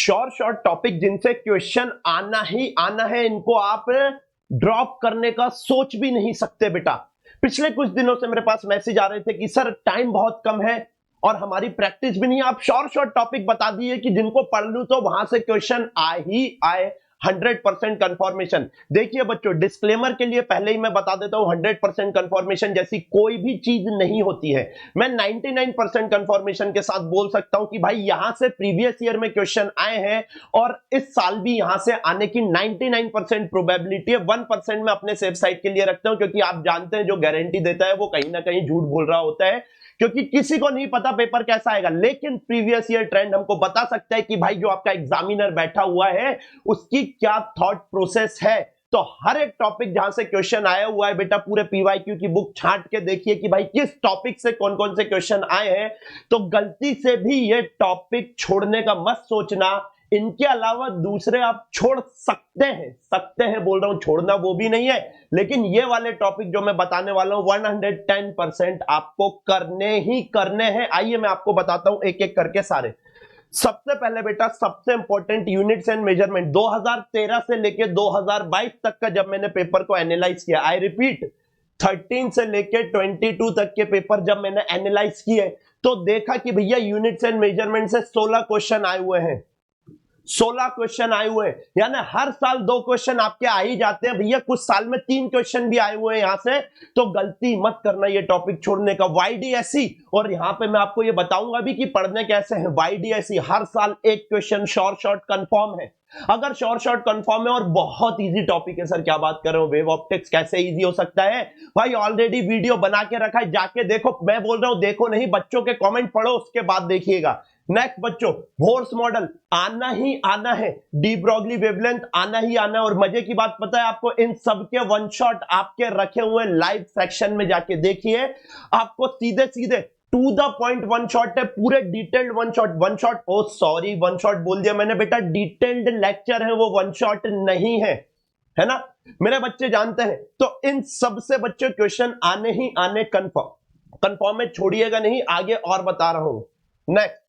Short short topic जिनसे question आना ही आना है, इनको आप ड्रॉप करने का सोच भी नहीं सकते बेटा। पिछले कुछ दिनों से मेरे पास मैसेज आ रहे थे कि सर टाइम बहुत कम है और हमारी प्रैक्टिस भी नहीं है, आप शॉर्ट शॉर्ट टॉपिक बता दिए कि जिनको पढ़ लूं तो वहां से क्वेश्चन आ ही आए। 100% कंफर्मेशन। देखिए बच्चों, डिस्क्लेमर के लिए पहले ही मैं बता देता हूं, 100% कंफर्मेशन जैसी कोई भी चीज नहीं होती है। मैं 99% कंफर्मेशन के साथ बोल सकता हूं कि भाई यहां से प्रीवियस ईयर में क्वेश्चन आए हैं और इस साल भी यहां से आने की 99% प्रोबेबिलिटी है। 1% में अपने सेफ साइड के लिए रखता हूं, क्योंकि आप जानते हैं जो गारंटी देता है वो कहीं ना कहीं झूठ बोल रहा होता है, क्योंकि किसी को नहीं पता पेपर कैसा आएगा। लेकिन प्रीवियस ईयर ट्रेंड हमको बता सकता है कि भाई जो आपका एग्जामिनर बैठा हुआ है उसकी क्या थॉट प्रोसेस है। तो हर एक टॉपिक जहां से क्वेश्चन आया हुआ है बेटा, पूरे पीवाईक्यू की बुक छांट के देखिए कि भाई किस टॉपिक से कौन कौन से क्वेश्चन आए हैं। तो गलती से भी ये टॉपिक छोड़ने का मत सोचना। इनके अलावा दूसरे आप छोड़ सकते हैं बोल रहा हूं, छोड़ना वो भी नहीं है, लेकिन ये वाले टॉपिक जो मैं बताने वाला हूं 110% आपको करने ही करने हैं। आइए मैं आपको बताता हूं एक एक करके सारे। सबसे पहले बेटा, सबसे इंपॉर्टेंट यूनिट्स एंड मेजरमेंट 2013 से लेके 2022 तक का जब मैंने पेपर को एनालाइज किया, आई रिपीट 13 से लेके 22 तक के पेपर जब मैंने एनालाइज किए तो देखा कि भैया यूनिट्स एंड मेजरमेंट से 16 क्वेश्चन आए हुए हैं। 16 क्वेश्चन आए हुए हैं, यानी हर साल 2 क्वेश्चन आपके आ ही जाते हैं भैया। कुछ साल में 3 क्वेश्चन भी आए हुए हैं यहां से। तो गलती मत करना ये टॉपिक छोड़ने का। YDSE, और यहां पे मैं आपको ये बताऊंगा भी कि पढ़ने कैसे हैं। YDSE हर साल एक क्वेश्चन शॉर्ट कंफर्म है। अगर शॉर्ट कंफर्म है और बहुत इजी टॉपिक है, सर क्या बात कर रहे हो, वेव ऑप्टिक्स कैसे इजी हो सकता है भाई? ऑलरेडी वीडियो बना के रखा है, जाके देखो। मैं बोल रहा हूं देखो नहीं, बच्चों के कमेंट पढ़ो उसके बाद देखिएगा। नेक्स्ट बच्चों, फोर्स मॉडल आना ही आना है, डी ब्रॉगली वेवलेंथ आना ही आना है। और मजे की बात पता है आपको, इन सब के वन शॉट आपके रखे हुए लाइव सेक्शन में जाके देखिए। आपको सीधे सीधे to the point one shot है, पूरे detailed one shot oh sorry one shot बोल दिया मैंने बेटा, डिटेल्ड लेक्चर है वो, वन शॉट नहीं है, है ना? मेरे बच्चे जानते हैं। तो इन सब से बच्चे क्वेश्चन आने ही आने, कंफर्म में छोड़िएगा नहीं, आगे और बता रहा हूं। नेक्स्ट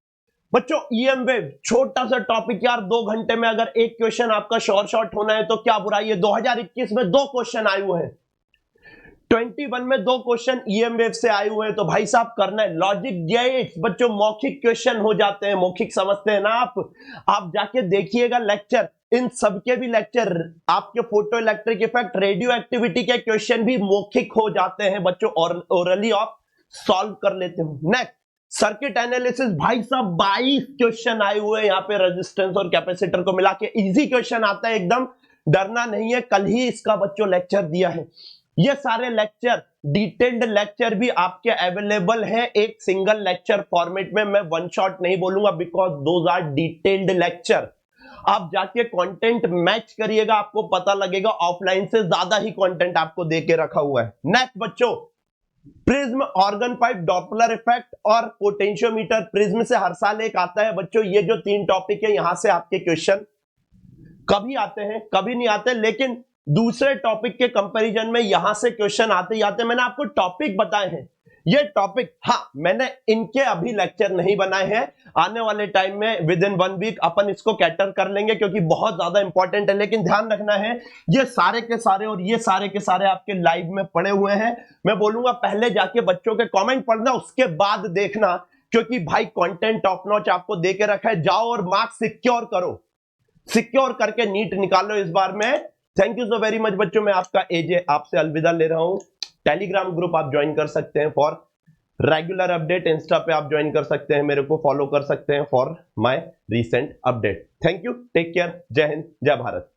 बच्चों, ईएम वेव, छोटा सा टॉपिक यार, 2 घंटे में अगर एक क्वेश्चन आपका शॉर्ट होना है तो क्या बुराई है। 2021 में 2 क्वेश्चन आए हुए हैं, 21 में 2 क्वेश्चन ईएम वेव से आए हुए हैं। तो भाई साहब करना है लॉजिक गेट्स बच्चों, मौखिक क्वेश्चन हो जाते हैं, मौखिक समझते हैं ना आप जाके देखिएगा लेक्चर। इन सबके भी लेक्चर, आपके photo electric effect, radio activity के क्वेश्चन भी मौखिक हो जाते हैं बच्चों, और ओरली आप सॉल्व कर लेते हो। नेक्स्ट सर्किट एनालिसिस, भाई साहब 22 क्वेश्चन आए हुए हैं यहाँ पे, रेजिस्टेंस और कैपेसिटर को मिला के इजी क्वेश्चन आता है एकदम, डरना नहीं है। कल ही इसका बच्चों लेक्चर दिया है। ये सारे लेक्चर, डिटेल्ड लेक्चर भी आपके अवेलेबल हैं एक सिंगल लेक्चर फॉर्मेट में। मैं वन शॉट नहीं बोलूंगा because those are detailed lecture. आप जाके कंटेंट मैच करिएगा, आपको पता लगेगा ऑफलाइन से ज्यादा ही कंटेंट आपको दे के रखा हुआ है। नेक्स्ट बच्चों, prism, organ pipe, Doppler effect और पोटेंशियोमीटर। प्रिज्म से हर साल एक आता है बच्चों। ये जो 3 टॉपिक है यहां से आपके क्वेश्चन कभी आते हैं कभी नहीं आते, लेकिन दूसरे टॉपिक के कंपैरिजन में यहां से क्वेश्चन आते ही आते हैं। मैंने आपको टॉपिक बताए हैं, ये टॉपिक, हाँ मैंने इनके अभी लेक्चर नहीं बनाए हैं। आने वाले टाइम में विद इन 1 वीक अपन इसको कैटर कर लेंगे, क्योंकि बहुत ज्यादा इंपॉर्टेंट है। लेकिन ध्यान रखना है, ये सारे के सारे और ये सारे के सारे आपके लाइव में पड़े हुए हैं। मैं बोलूंगा पहले जाके बच्चों के कमेंट पढ़ना, उसके बाद देखना, क्योंकि भाई कंटेंट टॉप नॉच आपको दे के रखा है। जाओ और मार्क्स सिक्योर करो, सिक्योर करके नीट निकालो इस बार में। Thank you so very much बच्चों, मैं आपका एजे आपसे अलविदा ले रहा हूं। टेलीग्राम ग्रुप आप ज्वाइन कर सकते हैं फॉर रेगुलर अपडेट, इंस्टा पे आप ज्वाइन कर सकते हैं, मेरे को फॉलो कर सकते हैं for my recent update. Thank you, take care, जय हिंद, जय भारत।